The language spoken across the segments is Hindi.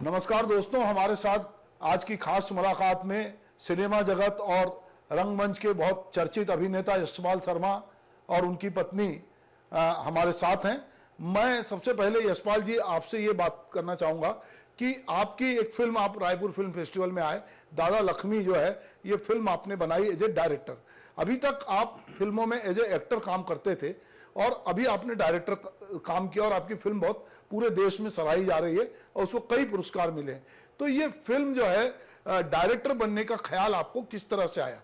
नमस्कार दोस्तों, हमारे साथ आज की खास मुलाकात में सिनेमा जगत और रंगमंच के बहुत चर्चित अभिनेता यशपाल शर्मा और उनकी पत्नी हमारे साथ हैं। मैं सबसे पहले यशपाल जी आपसे ये बात करना चाहूँगा कि आपकी एक फिल्म, आप रायपुर फिल्म फेस्टिवल में आए, दादा लक्ष्मी जो है, ये फिल्म आपने बनाई एज ए डायरेक्टर। अभी तक आप फिल्मों में एज ए एक्टर काम करते थे और अभी आपने डायरेक्टर काम किया और आपकी फिल्म बहुत पूरे देश में सराही जा रही है और उसको कई पुरस्कार मिले हैं। तो ये फिल्म जो है, डायरेक्टर बनने का ख्याल आपको किस तरह से आया?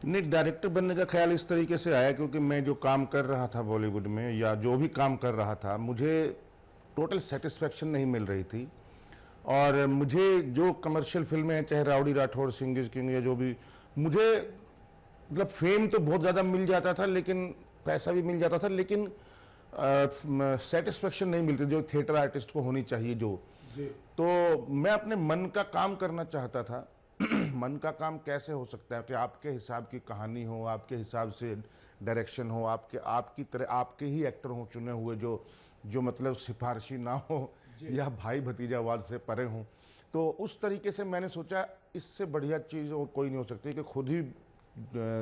नहीं, डायरेक्टर बनने का ख्याल इस तरीके से आया क्योंकि मैं जो काम कर रहा था बॉलीवुड में या जो भी काम कर रहा था, मुझे टोटल सेटिस्फेक्शन नहीं मिल रही थी। और मुझे जो कमर्शियल फिल्में हैं, चाहे rowdy Rathore, Singh is king या जो भी, मुझे मतलब फेम तो बहुत ज़्यादा मिल जाता था, लेकिन पैसा भी मिल जाता था, लेकिन सेटिस्फेक्शन नहीं मिलती जो थिएटर आर्टिस्ट को होनी चाहिए जो। तो मैं अपने मन का काम करना चाहता था। मन का काम कैसे हो सकता है कि आपके हिसाब की कहानी हो, आपके हिसाब से डायरेक्शन हो, आपकी तरह आपके ही एक्टर हो चुने हुए जो मतलब सिफारिशी ना हो या भाई भतीजावाद से परे हों। तो उस तरीके से मैंने सोचा इससे बढ़िया चीज़ और कोई नहीं हो सकती कि खुद ही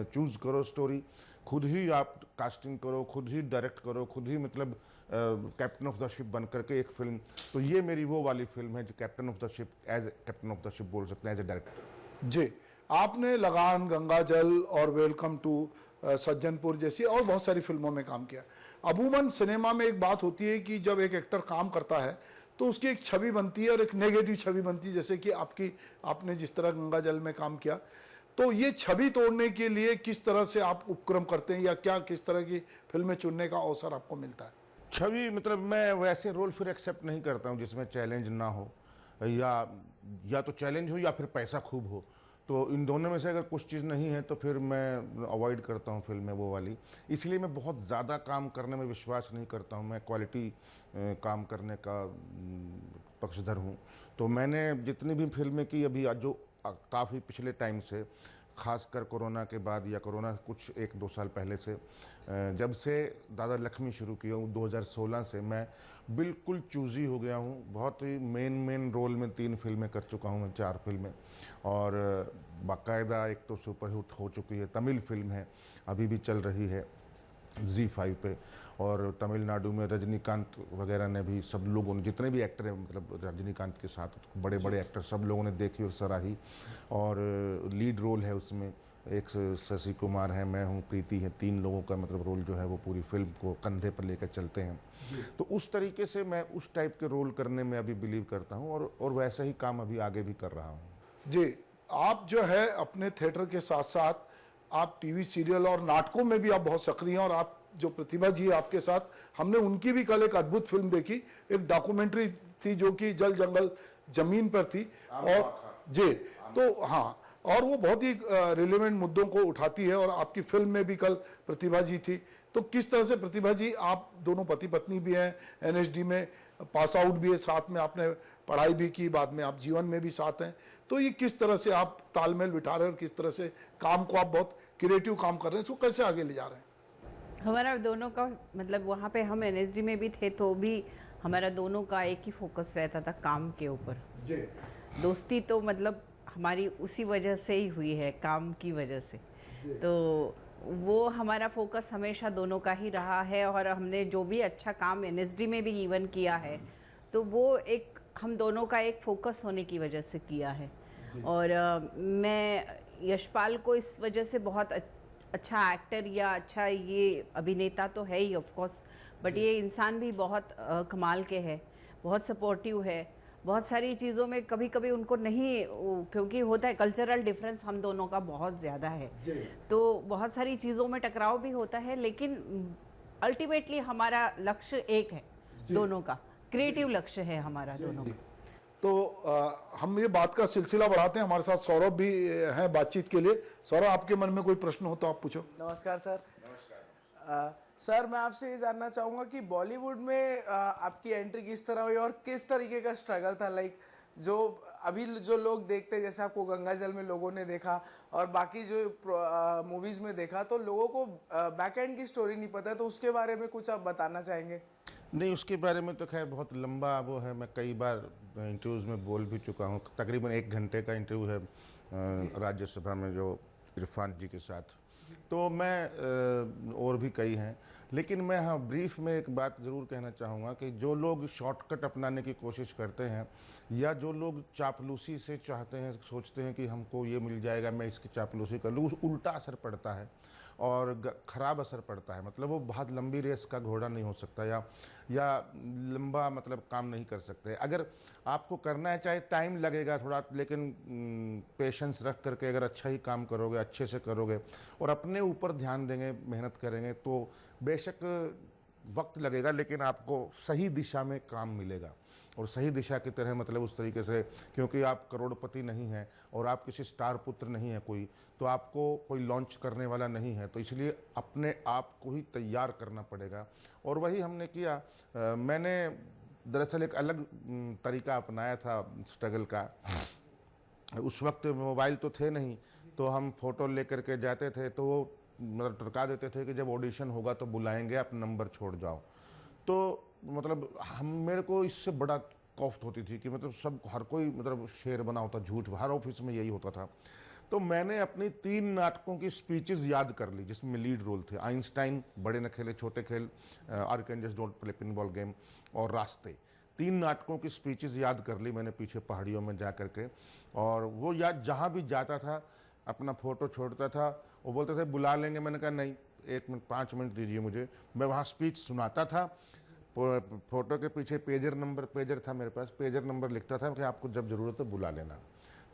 चूज़ करो स्टोरी, खुद ही आप कास्टिंग करो, खुद ही डायरेक्ट करो, खुद ही मतलब कैप्टन ऑफ द शिप बन करके एक फिल्म। तो ये मेरी वो वाली फिल्म है जो captain of the ship, as captain of the ship बोल सकते हैं, एज ए डायरेक्टर। जी, आपने लगान, गंगा जल और वेलकम टू सज्जनपुर जैसी और बहुत सारी फिल्मों में काम किया। अमूमन सिनेमा में एक बात होती है कि जब एक एक्टर काम करता है तो उसकी एक छवि बनती है और एक नेगेटिव छवि बनती है, जैसे कि आपने जिस तरह गंगा जल में काम किया। तो ये छवि तोड़ने के लिए किस तरह से आप उपक्रम करते हैं या क्या किस तरह की फिल्में चुनने का अवसर आपको मिलता है? छवि मतलब मैं वैसे रोल फिर एक्सेप्ट नहीं करता हूँ जिसमें चैलेंज ना हो, या तो चैलेंज हो या फिर पैसा खूब हो। तो इन दोनों में से अगर कुछ चीज़ नहीं है तो फिर मैं अवॉइड करता हूँ फिल्म में वो वाली। इसलिए मैं बहुत ज़्यादा काम करने में विश्वास नहीं करता हूँ। मैं क्वालिटी काम करने का पक्षधर हूँ। तो मैंने जितनी भी फिल्में की अभी जो काफ़ी पिछले टाइम से, खासकर कोरोना के बाद या कोरोना कुछ 1-2 साल पहले से, जब से दादा लक्ष्मी शुरू किया हूँ 2016 से, मैं बिल्कुल चूज़ी हो गया हूँ। बहुत ही मेन रोल में 3 फिल्में कर चुका हूँ मैं, 4 फिल्में। और बाकायदा एक तो सुपरहिट हो चुकी है, तमिल फिल्म है, अभी भी चल रही है ZEE5 पे। और तमिलनाडु में रजनीकांत वगैरह ने भी, सब लोगों ने, जितने भी एक्टर हैं, मतलब रजनीकांत के साथ बड़े बड़े एक्टर, सब लोगों ने देखी और सराही। और लीड रोल है उसमें, एक शशि कुमार है, मैं हूँ, प्रीति है, 3 लोगों का मतलब रोल जो है वो पूरी फिल्म को कंधे पर लेकर चलते हैं। तो उस तरीके से मैं उस टाइप के रोल करने में अभी बिलीव करता हूँ और वैसा ही काम अभी आगे भी कर रहा हूँ। जी, आप जो है अपने थिएटर के साथ साथ आप टीवी सीरियल और नाटकों में भी आप बहुत सक्रिय हैं। और आप जो प्रतिभा जी है आपके साथ, हमने उनकी भी कल एक अद्भुत फिल्म देखी, एक डॉक्यूमेंट्री थी जो कि जल जंगल जमीन पर थी। और जी, तो हाँ, और वो बहुत ही रिलेवेंट मुद्दों को उठाती है। और आपकी फिल्म में भी कल प्रतिभा जी थी। तो किस तरह से प्रतिभा जी, आप दोनों पति पत्नी भी हैं, NSD में पास आउट भी है, साथ में आपने पढ़ाई भी की, बाद में आप जीवन में भी साथ हैं। तो ये किस तरह से आप तालमेल बिठा रहे हैं और किस तरह से काम को, आप बहुत क्रिएटिव काम कर रहे हैं, इसको कैसे आगे ले जा रहे हैं? हमारा दोनों का मतलब वहाँ पे हम NSD में भी थे तो भी हमारा दोनों का एक ही फोकस रहता था, काम के ऊपर। जी, दोस्ती तो मतलब हमारी उसी वजह से ही हुई है, काम की वजह से। तो वो हमारा फोकस हमेशा दोनों का ही रहा है। और हमने जो भी अच्छा काम NSD में भी इवन किया है तो वो एक हम दोनों का एक फोकस होने की वजह से किया है। और मैं यशपाल को इस वजह से बहुत अच्छा एक्टर या अच्छा ये अभिनेता तो है ही ऑफ कोर्स, बट ये इंसान भी बहुत कमाल के है, बहुत सपोर्टिव है। बहुत सारी चीज़ों में कभी कभी उनको नहीं, क्योंकि होता है कल्चरल डिफरेंस हम दोनों का बहुत ज़्यादा है, तो बहुत सारी चीज़ों में टकराव भी होता है, लेकिन अल्टीमेटली हमारा लक्ष्य एक है, दोनों का क्रिएटिव लक्ष्य है हमारा दोनों का। तो हम ये बात का सिलसिला बढ़ाते हैं। हमारे साथ सौरभ भी हैं बातचीत के लिए। सौरभ, आपके मन में कोई प्रश्न हो तो आप पूछो। नमस्कार सर। नमस्कार सर, मैं आपसे ये जानना चाहूँगा कि बॉलीवुड में आपकी एंट्री किस तरह हुई और किस तरीके का स्ट्रगल था। लाइक जो अभी जो लोग देखते हैं, जैसे आपको गंगा जल में लोगों ने देखा और बाकी जो मूवीज़ में देखा, तो लोगों को बैक एंड की स्टोरी नहीं पता है, तो उसके बारे में कुछ आप बताना चाहेंगे? नहीं, उसके बारे में तो खैर बहुत लंबा वो है, मैं कई बार इंटरव्यूज़ में बोल भी चुका हूँ। तकरीबन 1 घंटे का इंटरव्यू है राज्यसभा में जो इरफान जी के साथ। तो मैं और भी कई हैं, लेकिन मैं हाँ ब्रीफ में एक बात ज़रूर कहना चाहूँगा कि जो लोग शॉर्टकट अपनाने की कोशिश करते हैं या जो लोग चापलूसी से चाहते हैं, सोचते हैं कि हमको ये मिल जाएगा, मैं इसकी चापलूसी कर लूँ, उस उल्टा असर पड़ता है और ख़राब असर पड़ता है। मतलब वो बहुत लंबी रेस का घोड़ा नहीं हो सकता या लंबा मतलब काम नहीं कर सकते। अगर आपको करना है, चाहे टाइम लगेगा थोड़ा, लेकिन पेशेंस रख करके अगर अच्छा ही काम करोगे, अच्छे से करोगे और अपने ऊपर ध्यान देंगे, मेहनत करेंगे, तो बेशक वक्त लगेगा लेकिन आपको सही दिशा में काम मिलेगा। और सही दिशा की तरह मतलब उस तरीके से, क्योंकि आप करोड़पति नहीं हैं और आप किसी स्टार पुत्र नहीं हैं कोई, तो आपको कोई लॉन्च करने वाला नहीं है, तो इसलिए अपने आप को ही तैयार करना पड़ेगा। और वही हमने किया। मैंने दरअसल एक अलग तरीका अपनाया था स्ट्रगल का। उस वक्त मोबाइल तो थे नहीं, तो हम फ़ोटो लेकर के जाते थे, तो वो मतलब टरका देते थे कि जब ऑडिशन होगा तो बुलाएंगे, आप नंबर छोड़ जाओ। तो मतलब मेरे को इससे बड़ा कॉफ्त होती थी कि मतलब सब हर कोई मतलब शेर बना होता, झूठ, हर ऑफिस में यही होता था। तो मैंने अपनी 3 नाटकों की स्पीचेस याद कर ली जिसमें लीड रोल थे। आइंस्टाइन, बड़े न खेले छोटे खेल, आर्केंजस डोंट प्ले पिनबॉल गेम और रास्ते। 3 नाटकों की स्पीचेस याद कर ली मैंने पीछे पहाड़ियों में जा करके। और वो याद जहाँ भी जाता था अपना फ़ोटो छोड़ता था। वो बोलते थे बुला लेंगे, मैंने कहा नहीं, 1 मिनट 5 मिनट दीजिए मुझे। मैं वहाँ स्पीच सुनाता था, फ़ोटो के पीछे पेजर था मेरे पास, पेजर नंबर लिखता था कि आपको जब ज़रूरत हो बुला लेना।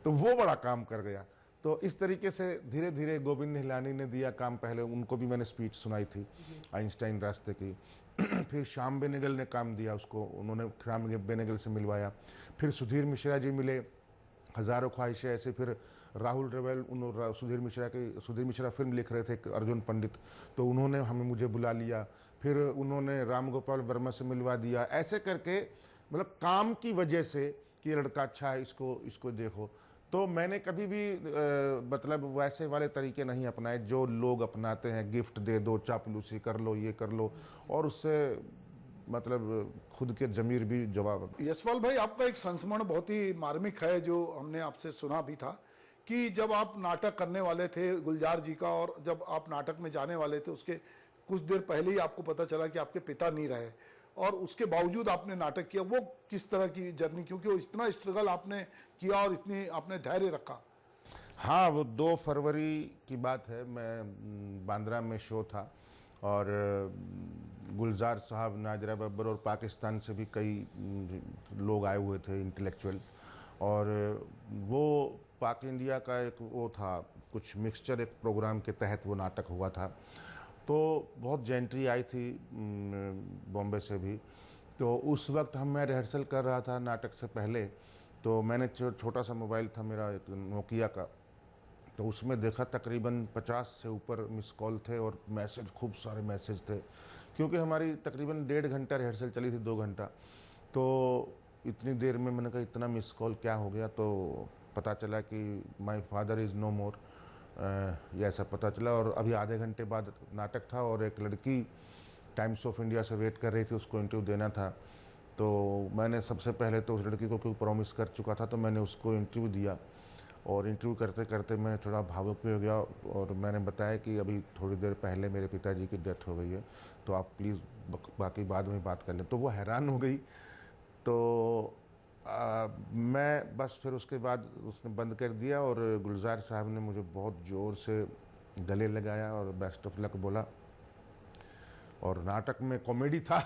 तो वो बड़ा काम कर गया। तो इस तरीके से धीरे धीरे गोविंद निहलानी ने दिया काम, पहले उनको भी मैंने स्पीच सुनाई थी आइंस्टाइन रास्ते की। फिर श्याम बेनेगल ने काम दिया उसको, उन्होंने श्याम बेनेगल से मिलवाया। फिर सुधीर मिश्रा जी मिले, हज़ारों ख्वाहिशें ऐसे। फिर राहुल रवेल, सुधीर मिश्रा फिल्म लिख रहे थे अर्जुन पंडित, तो उन्होंने मुझे बुला लिया। फिर उन्होंने राम गोपाल वर्मा से मिलवा दिया। ऐसे करके मतलब काम की वजह से कि ये लड़का अच्छा है, इसको देखो। तो मैंने कभी भी मतलब वैसे वाले तरीके नहीं अपनाए जो लोग अपनाते हैं, गिफ्ट दे दो, चापलूसी कर लो, ये कर लो, और उससे मतलब खुद के ज़मीर भी जवाब। यशपाल भाई, आपका एक संस्मरण बहुत ही मार्मिक है जो हमने आपसे सुना भी था कि जब आप नाटक करने वाले थे गुलजार जी का, और जब आप नाटक में जाने वाले थे उसके कुछ देर पहले ही आपको पता चला कि आपके पिता नहीं रहे, और उसके बावजूद आपने नाटक किया। वो किस तरह की जर्नी, क्योंकि वो इतना स्ट्रगल आपने किया और इतनी आपने धैर्य रखा। हाँ, वो 2 फरवरी की बात है। मैं बांद्रा में शो था और गुलजार साहब, नाजरा बब्बर और पाकिस्तान से भी कई लोग आए हुए थे इंटेलेक्चुअल। और वो पाक इंडिया का एक वो था, कुछ मिक्सचर एक प्रोग्राम के तहत वो नाटक हुआ था। तो बहुत जेंट्री आई थी बॉम्बे से भी। तो उस वक्त मैं रिहर्सल कर रहा था नाटक से पहले। तो मैंने छोटा सा मोबाइल था मेरा, एक नोकिया का, तो उसमें देखा तकरीबन 50 से ऊपर मिस कॉल थे और मैसेज, खूब सारे मैसेज थे, क्योंकि हमारी तकरीबन 1.5 घंटा रिहर्सल चली थी, 2 घंटा। तो इतनी देर में मैंने कहा इतना मिस कॉल क्या हो गया। तो पता चला कि माय फादर इज़ नो मोर, ये ऐसा पता चला। और अभी आधे घंटे बाद नाटक था और एक लड़की टाइम्स ऑफ इंडिया से वेट कर रही थी, उसको इंटरव्यू देना था। तो मैंने सबसे पहले तो उस लड़की को क्योंकि प्रॉमिस कर चुका था, तो मैंने उसको इंटरव्यू दिया। और इंटरव्यू करते करते मैं थोड़ा भावुक भी हो गया और मैंने बताया कि अभी थोड़ी देर पहले मेरे पिताजी की डेथ हो गई है, तो आप प्लीज़ बाकी बाद में बात कर लें। तो वो हैरान हो गई। तो मैं बस फिर उसके बाद उसने बंद कर दिया और गुलजार साहब ने मुझे बहुत ज़ोर से गले लगाया और बेस्ट ऑफ लक बोला। और नाटक में कॉमेडी था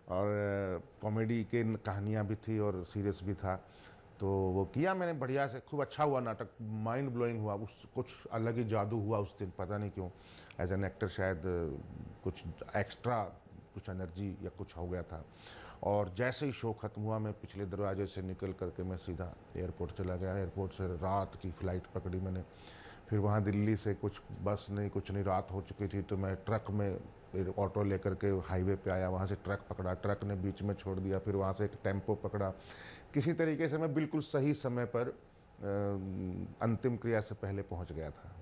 और कॉमेडी के कहानियाँ भी थी और सीरियस भी था। तो वो किया मैंने बढ़िया से, खूब अच्छा हुआ नाटक, माइंड ब्लोइंग हुआ। उस कुछ अलग ही जादू हुआ उस दिन, पता नहीं क्यों। एज एन एक्टर शायद कुछ एक्स्ट्रा, कुछ एनर्जी या कुछ हो गया था। और जैसे ही शो ख़त्म हुआ, मैं पिछले दरवाजे से निकल करके मैं सीधा एयरपोर्ट चला गया। एयरपोर्ट से रात की फ़्लाइट पकड़ी मैंने। फिर वहाँ दिल्ली से कुछ बस नहीं, कुछ नहीं, रात हो चुकी थी। तो मैं ट्रक में ऑटो लेकर के हाईवे पे आया, वहाँ से ट्रक पकड़ा, ट्रक ने बीच में छोड़ दिया। फिर वहाँ से एक टेम्पो पकड़ा। किसी तरीके से मैं बिल्कुल सही समय पर अंतिम क्रिया से पहले पहुँच गया था।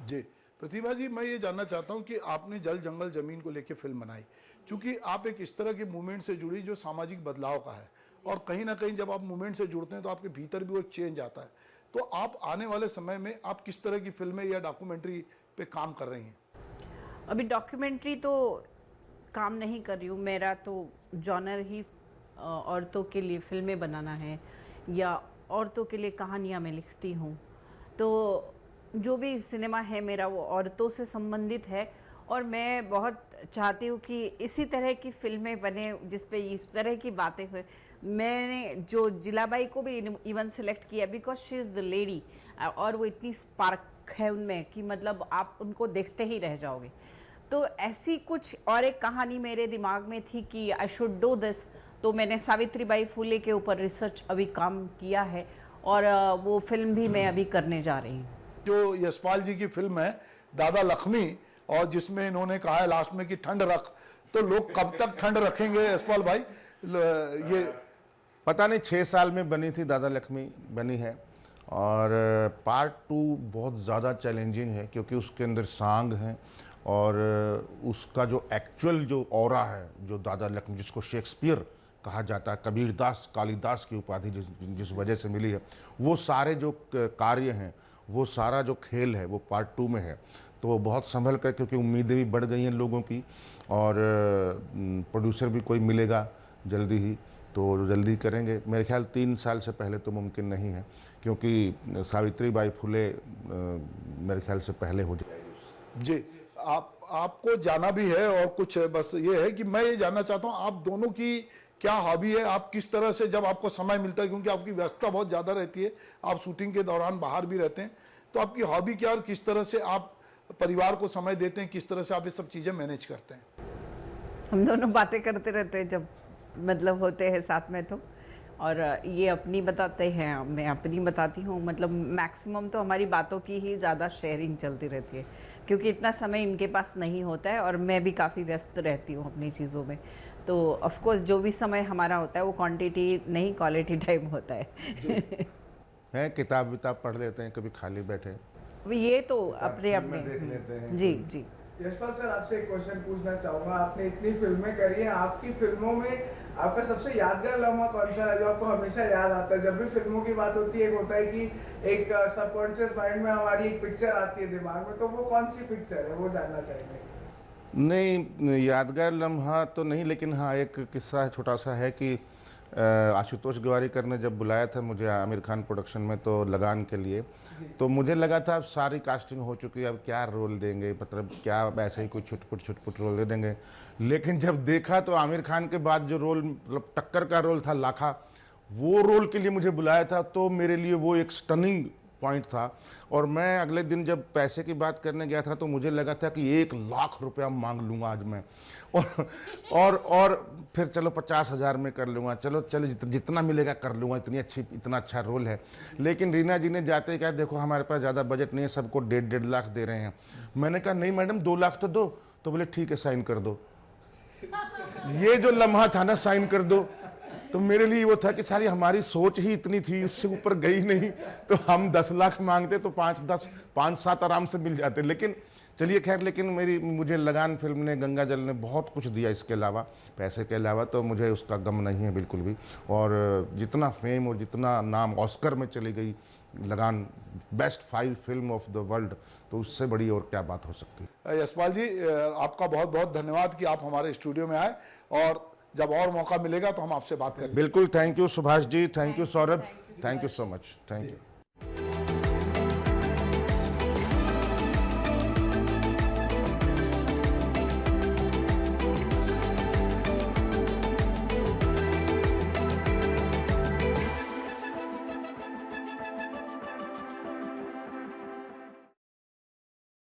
जी, प्रतिभा जी, मैं ये जानना चाहता हूँ कि आपने जल जंगल जमीन को लेकर फिल्म बनाई, क्योंकि आप एक इस तरह के मूवमेंट से जुड़ी जो सामाजिक बदलाव का है, और कहीं ना कहीं जब आप मूवमेंट से जुड़ते हैं तो आपके भीतर भी वो एक चेंज आता है। तो आप आने वाले समय में आप किस तरह की फिल्में या डॉक्यूमेंट्री पे काम कर रही हैं? अभी डॉक्यूमेंट्री तो काम नहीं कर रही हूँ, मेरा तो जॉनर ही औरतों के लिए फिल्में बनाना है या औरतों के लिए कहानियाँ मैं लिखती हूँ। तो जो भी सिनेमा है मेरा वो औरतों से संबंधित है, और मैं बहुत चाहती हूँ कि इसी तरह की फिल्में बने जिस पे इस तरह की बातें हुए। मैंने जो जिलाबाई को भी इवन सेलेक्ट किया because she is the lady, और वो इतनी स्पार्क है उनमें कि मतलब आप उनको देखते ही रह जाओगे। तो ऐसी कुछ और एक कहानी मेरे दिमाग में थी कि आई शुड डू दिस, तो मैंने सावित्रीबाई फुले के ऊपर रिसर्च अभी काम किया है, और वो फिल्म भी मैं अभी करने जा रही हूँ। जो यशपाल जी की फिल्म है दादा लक्ष्मी, और जिसमें इन्होंने कहा है लास्ट में कि ठंड रख, तो लोग कब तक ठंड रखेंगे यशपाल भाई? ये पता नहीं 6 साल में बनी थी दादा लक्ष्मी, बनी है। और पार्ट 2 बहुत ज़्यादा चैलेंजिंग है क्योंकि उसके अंदर सांग हैं, और उसका जो एक्चुअल जो ऑरा है, जो दादा लक्ष्मी जिसको शेक्सपियर कहा जाता है, कबीरदास कालिदास की उपाधि जिस वजह से मिली है, वो सारे जो कार्य हैं, वो सारा जो खेल है वो पार्ट 2 में है। तो बहुत संभल कर, क्योंकि उम्मीदें भी बढ़ गई हैं लोगों की, और प्रोड्यूसर भी कोई मिलेगा जल्दी ही, तो जल्दी करेंगे। मेरे ख्याल 3 साल से पहले तो मुमकिन नहीं है, क्योंकि सावित्रीबाई फुले मेरे ख्याल से पहले हो जाएगी। जी, आपको जाना भी है, और कुछ बस ये है कि मैं ये जानना चाहता हूँ आप दोनों की क्या हॉबी है, आप किस तरह से जब आपको समय मिलता है, क्योंकि आपकी व्यस्तता बहुत ज़्यादा रहती है, आप शूटिंग के दौरान बाहर भी रहते हैं, तो आपकी हॉबी क्या और किस तरह से आप परिवार को समय देते हैं, किस तरह से आप ये सब चीज़ें मैनेज करते हैं? हम दोनों बातें करते रहते हैं जब मतलब होते हैं साथ में, तो और ये अपनी बताते हैं, मैं अपनी बताती हूँ। मतलब मैक्सिमम तो हमारी बातों की ही ज़्यादा शेयरिंग चलती रहती है, क्योंकि इतना समय इनके पास नहीं होता है, और मैं भी काफ़ी व्यस्त रहती हूँ अपनी चीज़ों में। तो ऑफ कोर्स जो भी समय हमारा होता है वो क्वांटिटी नहीं क्वालिटी टाइम होता है। किताब विताब पढ़ लेते हैं, कभी खाली बैठे ये तो अपने देख लेते हैं। जी जी। यशपाल सर, आपसे एक क्वेश्चन पूछना चाहूंगा। आपने इतनी फिल्में करी हैं, आपकी फिल्मों में आपका सबसे यादगार लम्हा कौन सा है जो आपको हमेशा याद आता है? जब भी फिल्मों की बात होती है, एक होता है कि एक सबकॉन्शियस माइंड में हमारी एक पिक्चर आती है दिमाग में, तो वो कौन सी पिक्चर है, वो जानना चाहेंगे। नहीं, यादगार लम्हा तो नहीं, लेकिन हाँ एक किस्सा छोटा सा है कि आशुतोष गोवारिकर ने जब बुलाया था मुझे आमिर खान प्रोडक्शन में, तो लगान के लिए, तो मुझे लगा था अब सारी कास्टिंग हो चुकी है, अब क्या रोल देंगे, मतलब क्या ऐसे ही कोई छुटपुट रोल दे देंगे। लेकिन जब देखा तो आमिर खान के बाद जो रोल, मतलब टक्कर का रोल था लाखा, वो रोल के लिए मुझे बुलाया था, तो मेरे लिए वो एक स्टनिंग पॉइंट था। और मैं अगले दिन जब पैसे की बात करने गया था तो मुझे लगा था कि 1 लाख रुपया मांग लूँगा आज मैं, और फिर चलो 50,000 में कर लूँगा, चलो जितना मिलेगा कर लूँगा, इतना अच्छा रोल है। लेकिन रीना जी ने जाते ही कहा देखो हमारे पास ज़्यादा बजट नहीं है, सबको 1.5 लाख दे रहे हैं। मैंने कहा नहीं मैडम 2 लाख तो दो, तो बोले ठीक है साइन कर दो। ये जो लम्हा था ना, साइन कर दो, तो मेरे लिए वो था कि सारी हमारी सोच ही इतनी थी, उससे ऊपर गई नहीं। तो हम 10 लाख मांगते तो 5-7 आराम से मिल जाते। लेकिन चलिए खैर, लेकिन मुझे लगान फिल्म ने, गंगा जल ने बहुत कुछ दिया इसके अलावा, पैसे के अलावा, तो मुझे उसका गम नहीं है बिल्कुल भी। और जितना फेम और जितना नाम ऑस्कर में चली गई लगान, best 5 film of the world, तो उससे बड़ी और क्या बात हो सकती है। यशपाल जी, आपका बहुत बहुत धन्यवाद कि आप हमारे स्टूडियो में आए, और जब और मौका मिलेगा तो हम आपसे बात करेंगे। बिल्कुल, thank you Subhash ji, thank you Saurabh, thank you so much, thank you.